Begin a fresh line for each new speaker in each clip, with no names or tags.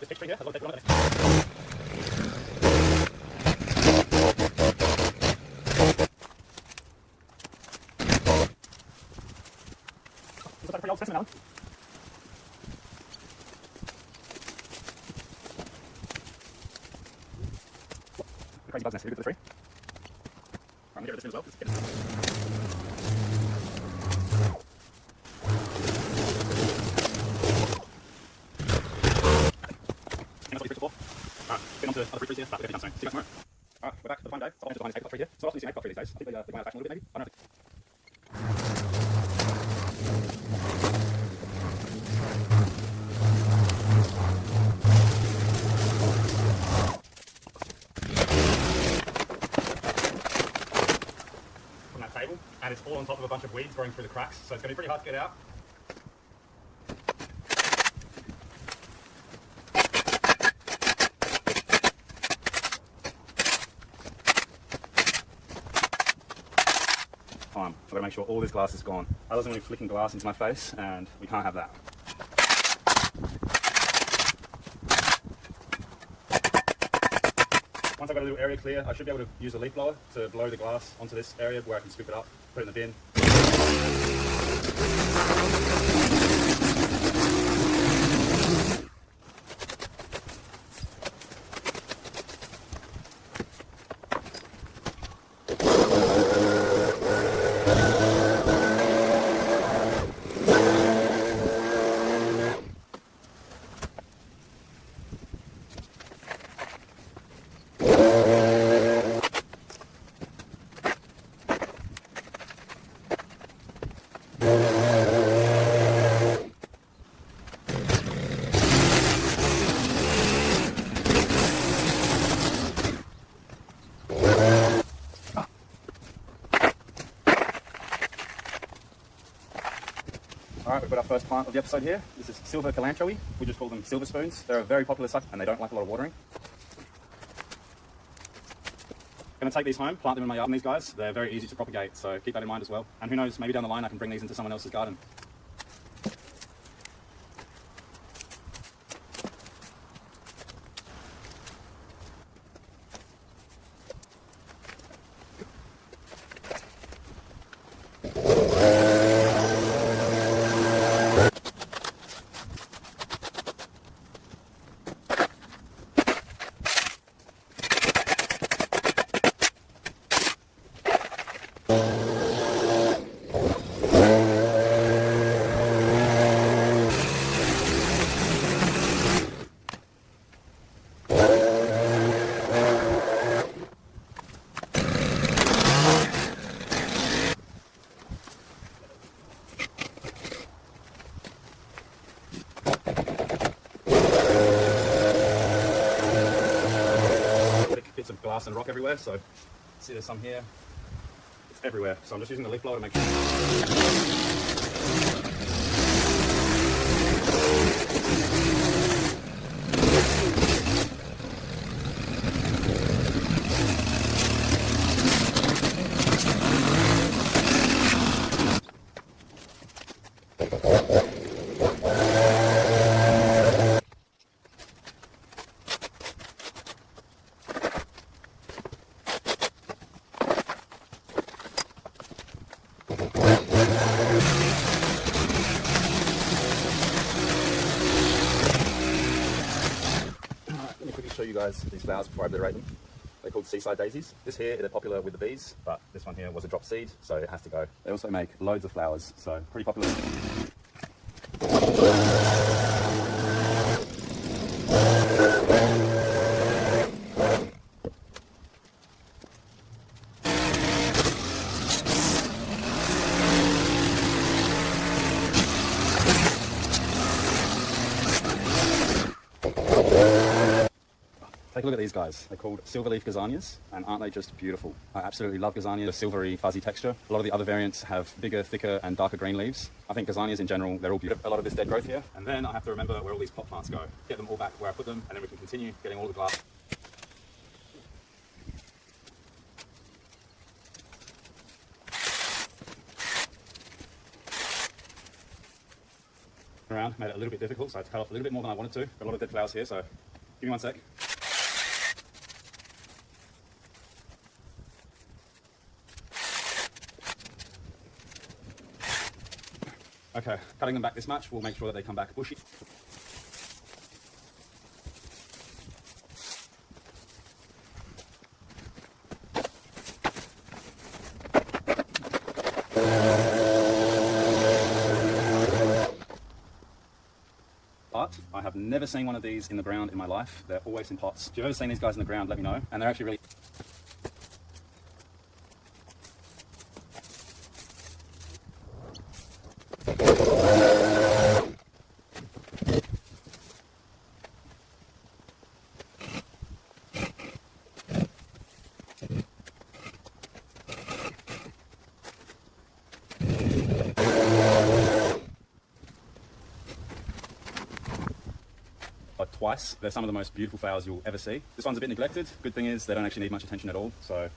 this peach tree here has a lot of decorative looks like a pretty old specimen, Alan. The crazy bug's nest. Have you looked at the tree? I'm going to get rid of this one as well. Let's get been on to other fruit trees here, but we're going to be done soon. See you guys tomorrow. Alright, we're back for the fun day. I'll just behind this apricot tree here. So often you see an apricot tree these days. I think they're going out of fashion a little bit maybe. I don't know. From that table, and it's all on top of a bunch of weeds growing through the cracks, so it's going to be pretty hard to get out. I've got to make sure all this glass is gone. Otherwise I'm going to be flicking glass into my face, and we can't have that. Once I've got a little area clear, I should be able to use a leaf blower to blow the glass onto this area where I can scoop it up, put it in the bin. Alright, we've got our first plant of the episode here. This is silver calanchoe. We just call them silver spoons. They're a very popular sucker and they don't like a lot of watering. I'm going to take these home, plant them in my garden, these guys. They're very easy to propagate, so keep that in mind as well. And who knows, maybe down the line I can bring these into someone else's garden. Bits of glass and rock everywhere, so see there's some here. It's everywhere, so I'm just using the leaf blower to make sure. Let me quickly show you guys these flowers before I obliterate them. They're called seaside daisies. This here, they're popular with the bees, but this one here was a drop seed, so it has to go. They also make loads of flowers, so pretty popular. Take a look at these guys. They're called silverleaf gazanias, and aren't they just beautiful? I absolutely love gazania, the silvery, fuzzy texture. A lot of the other variants have bigger, thicker, and darker green leaves. I think gazanias in general, they're all beautiful. A lot of this dead growth here. And then I have to remember where all these pot plants go. Get them all back where I put them, and then we can continue getting all the glass. Around made it a little bit difficult, so I had to cut off a little bit more than I wanted to. Got a lot of dead flowers here, so give me one sec. Okay, cutting them back this much will make sure that they come back bushy. But I have never seen one of these in the ground in my life. They're always in pots. If you've ever seen these guys in the ground, let me know. And they're actually really... twice. They're some of the most beautiful flowers you'll ever see. This one's a bit neglected. Good thing is they don't actually need much attention at all. So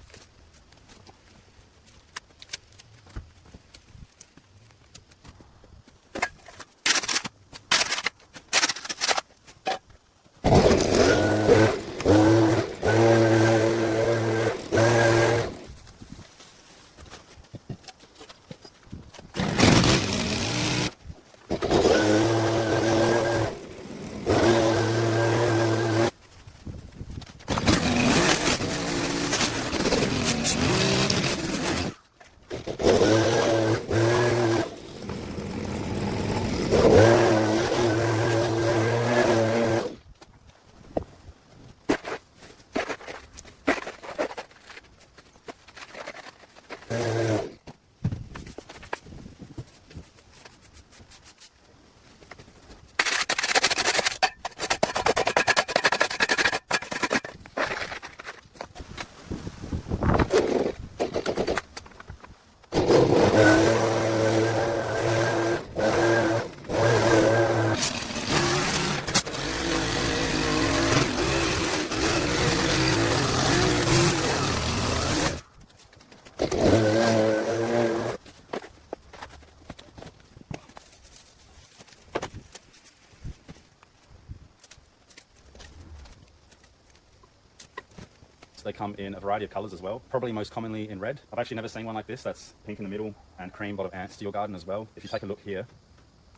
they come in a variety of colors as well, probably most commonly in red. I've actually never seen one like this that's pink in the middle and cream. A lot of ants to your garden as well. If you take a look here,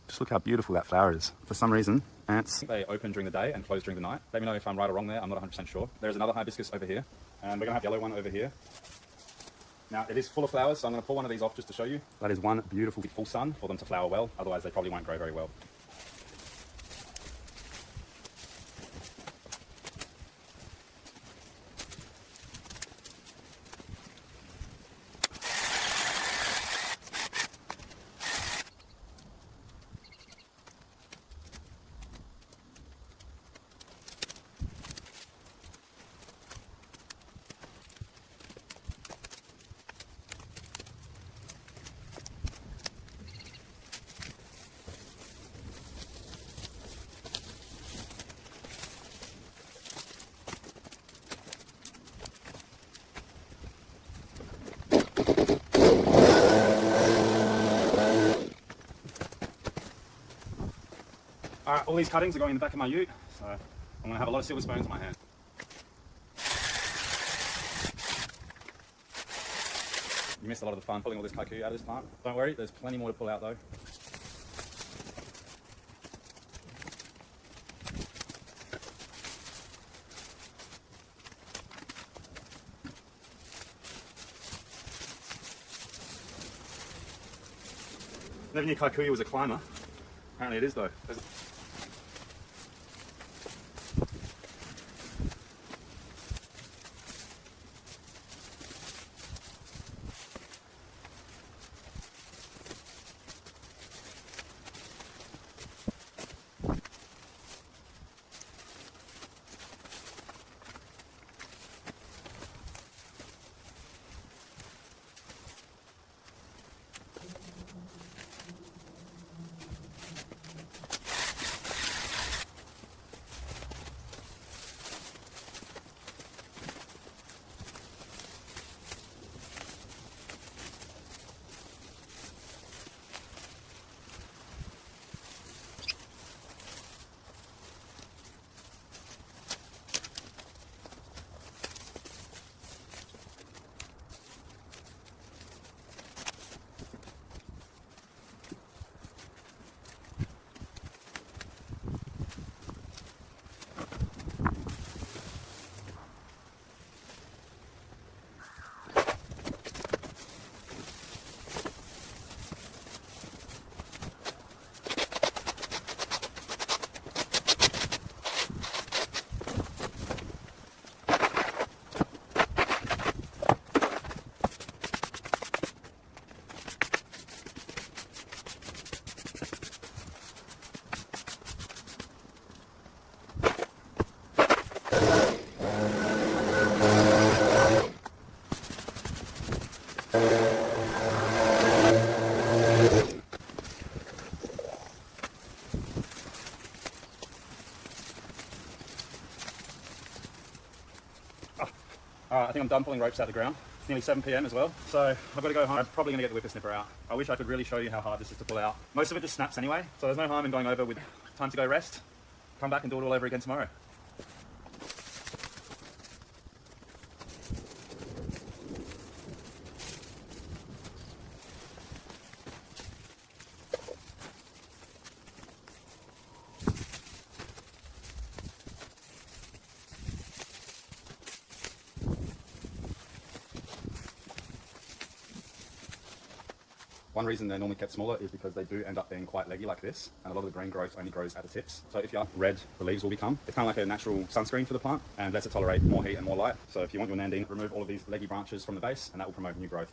just look how beautiful that flower is. For some reason, ants, they open during the day and close during the night. Let me know if I'm right or wrong there. I'm not 100% sure. There's another hibiscus over here, and we're gonna have a yellow one over here. Now it is full of flowers, so I'm gonna pull one of these off just to show you. That is one beautiful full sun for them to flower well. Otherwise they probably won't grow very well. Alright, all these cuttings are going in the back of my ute, so I'm going to have a lot of silver spoons in my hand. You missed a lot of the fun pulling all this kikuyu out of this plant. Don't worry, there's plenty more to pull out though. Never knew kikuyu was a climber. Apparently it is though. done pulling ropes out of the ground. It's nearly 7 p.m. as well, so I've got to go home. I'm probably going to get the whippersnipper out. I wish I could really show you how hard this is to pull out. Most of it just snaps anyway, so there's no harm in going over with time to go rest. Come back and do it all over again tomorrow. One reason they're normally kept smaller is because they do end up being quite leggy like this, and a lot of the green growth only grows at the tips. So if you're red, the leaves will become. It's kind of like a natural sunscreen for the plant and lets it tolerate more heat and more light. So if you want your nandine, remove all of these leggy branches from the base, and that will promote new growth.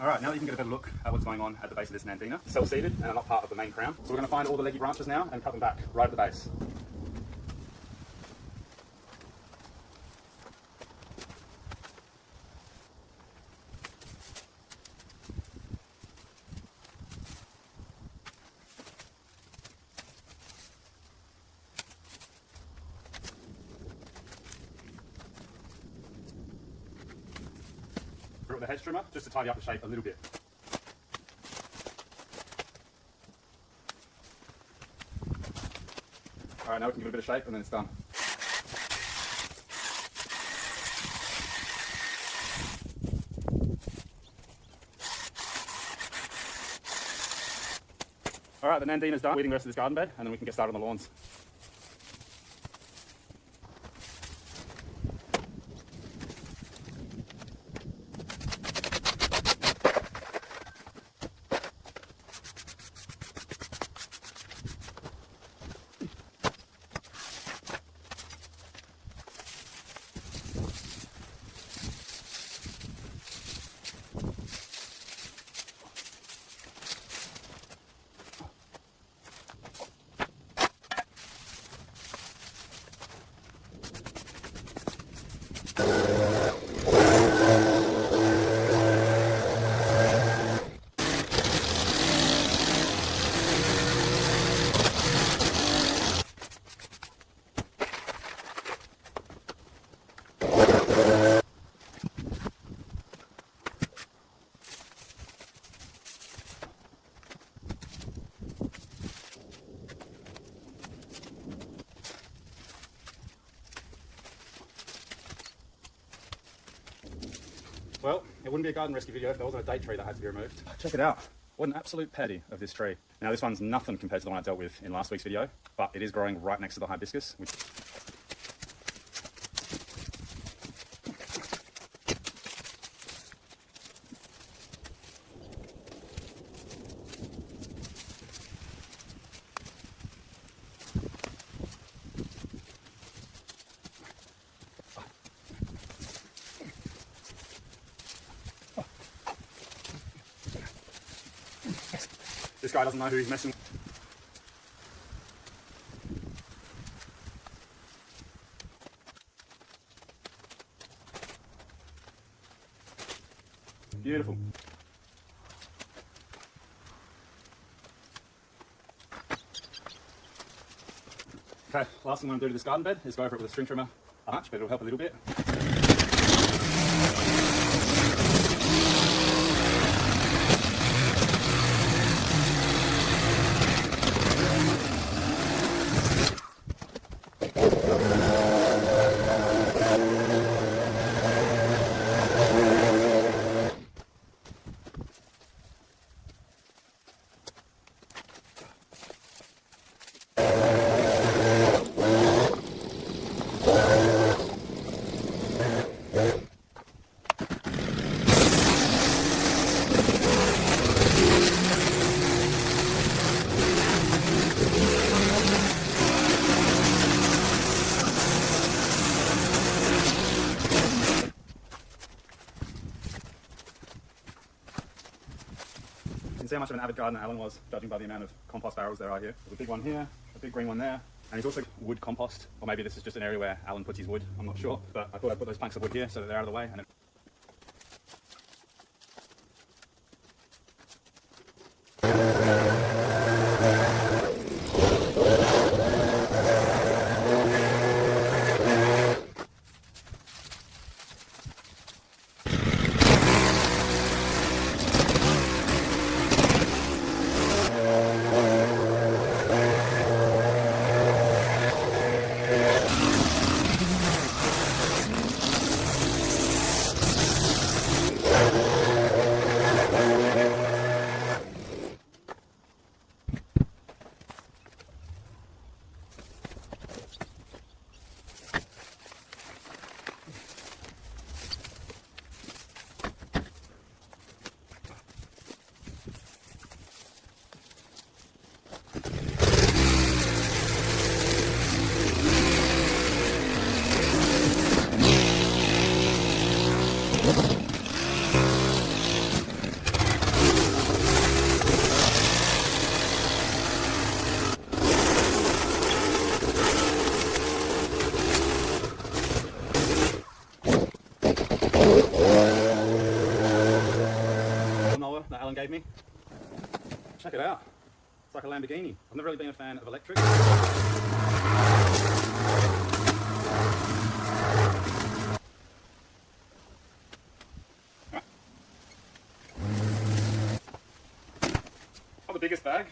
Alright, now that you can get a better look at what's going on at the base of this nandina, cell-seeded and are not part of the main crown. So we're going to find all the leggy branches now and cut them back right at the base. With the hedge trimmer, just to tidy up the shape a little bit. Alright, now we can give it a bit of shape and then it's done. Alright, the nandina's done. Weeding the rest of this garden bed and then we can get started on the lawns. Well, it wouldn't be a garden rescue video if there wasn't a date tree that had to be removed. Check it out. What an absolute petty of this tree. Now this one's nothing compared to the one I dealt with in last week's video, but it is growing right next to the hibiscus. This guy doesn't know who he's messing with. Beautiful. Okay, last thing I'm going to do to this garden bed is go over it with a string trimmer. Not much, but it'll help a little bit. You can see how much of an avid gardener Alan was, judging by the amount of compost barrels there are here. There's a big one here, a big green one there, And he's also wood compost, or maybe this is just an area where Alan puts his wood, I'm not sure. But I thought I'd put those planks of wood here so that they're out of the way. And that Alan gave me. Check it out. It's like a Lamborghini. I've never really been a fan of electric. Not the biggest bag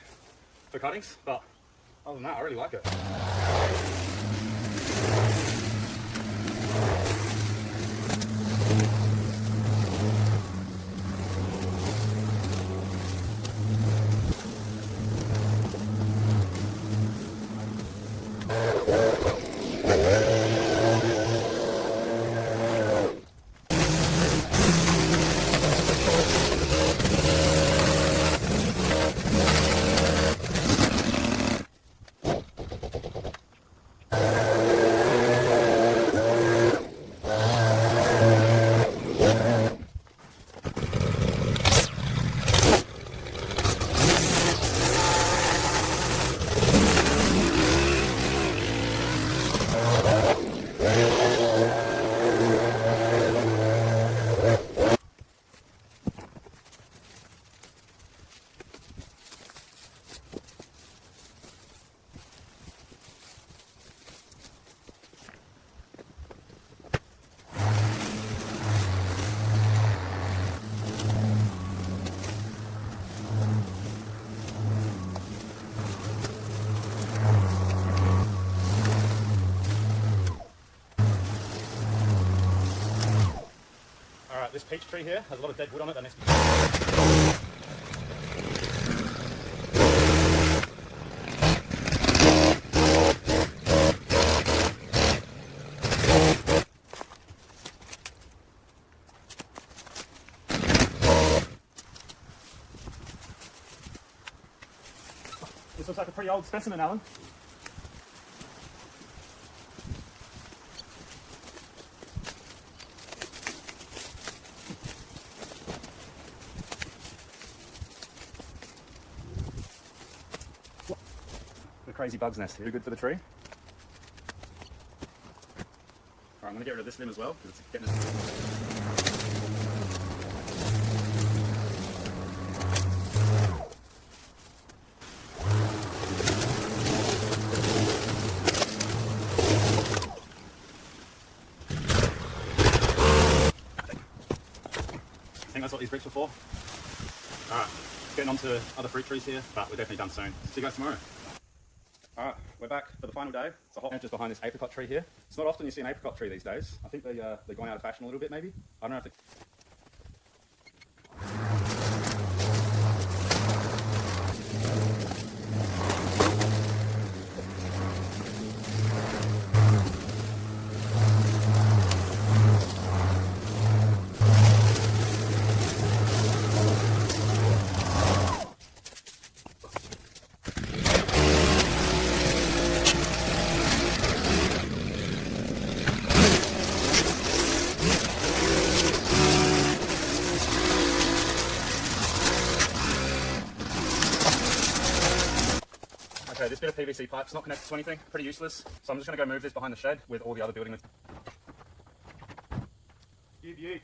for cuttings, but other than that, I really like it. This peach tree here has a lot of dead wood on it, and it's this looks like a pretty old specimen, Alan. The crazy bug's nest here. Good for the tree. Alright, I'm going to get rid of this limb as well because it's getting I think that's what these bricks were for. Alright, getting on to other fruit trees here, but we're definitely done soon. See you guys tomorrow. Alright, we're back for the final day. It's a hot just behind this apricot tree here. It's not often you see an apricot tree these days. I think they're going out of fashion a little bit maybe. I don't know if Okay, this bit of PVC pipe's not connected to anything, pretty useless. So I'm just going to go move this behind the shed with all the other building materials. Yeet.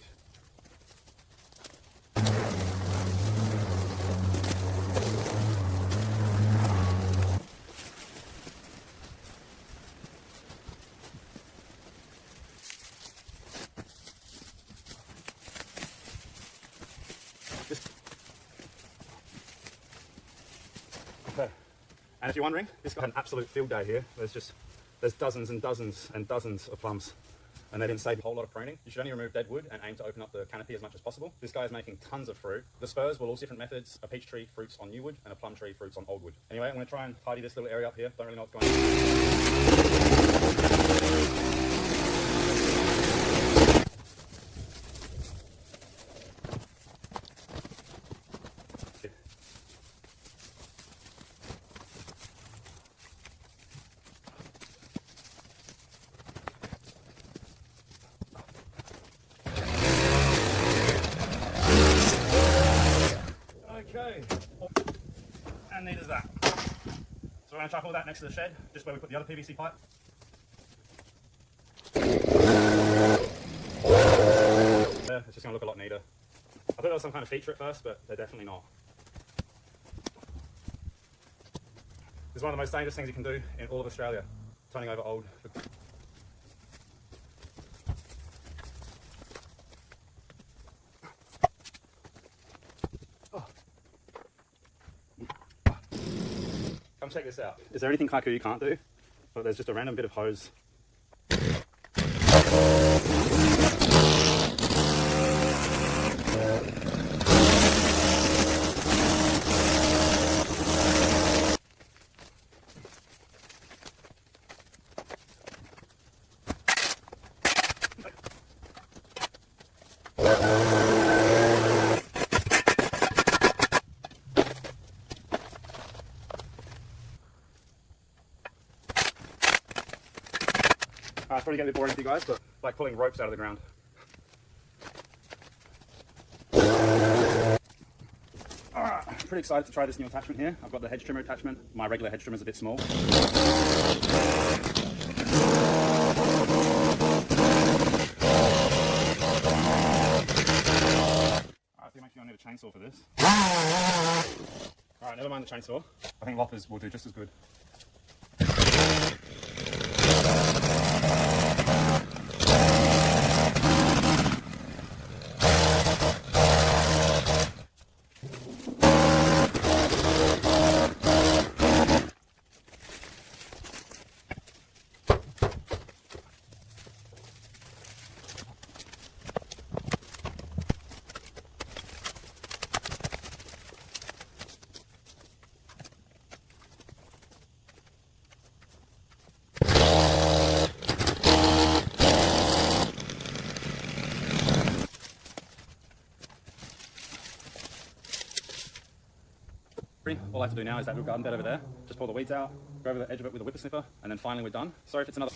Okay. And if you're wondering, this got an absolute field day here. There's dozens and dozens and dozens of plums. And they didn't save a whole lot of pruning. You should only remove dead wood and aim to open up the canopy as much as possible. This guy is making tons of fruit. The spurs will all different methods. A peach tree fruits on new wood and a plum tree fruits on old wood. Anyway, I'm going to try and tidy this little area up here. Don't really know what's going on. Okay, and neat as that. So we're going to chuck all that next to the shed, just where we put the other PVC pipe. Yeah, it's just going to look a lot neater. I thought it was some kind of feature at first, but they're definitely not. This is one of the most dangerous things you can do in all of Australia, turning over old. Come check this out. Is there anything Kaiku you can't do? But there's just a random bit of hose. It's probably getting a bit boring for you guys, but like pulling ropes out of the ground. Alright, pretty excited to try this new attachment here. I've got the hedge trimmer attachment. My regular hedge trimmer is a bit small. Alright, I think actually I need a chainsaw for this. Alright, never mind the chainsaw. I think loppers will do just as good. All I have to do now is that little garden bed over there. Just pull the weeds out, go over the edge of it with a whipper snipper, and then finally we're done. Sorry if it's another...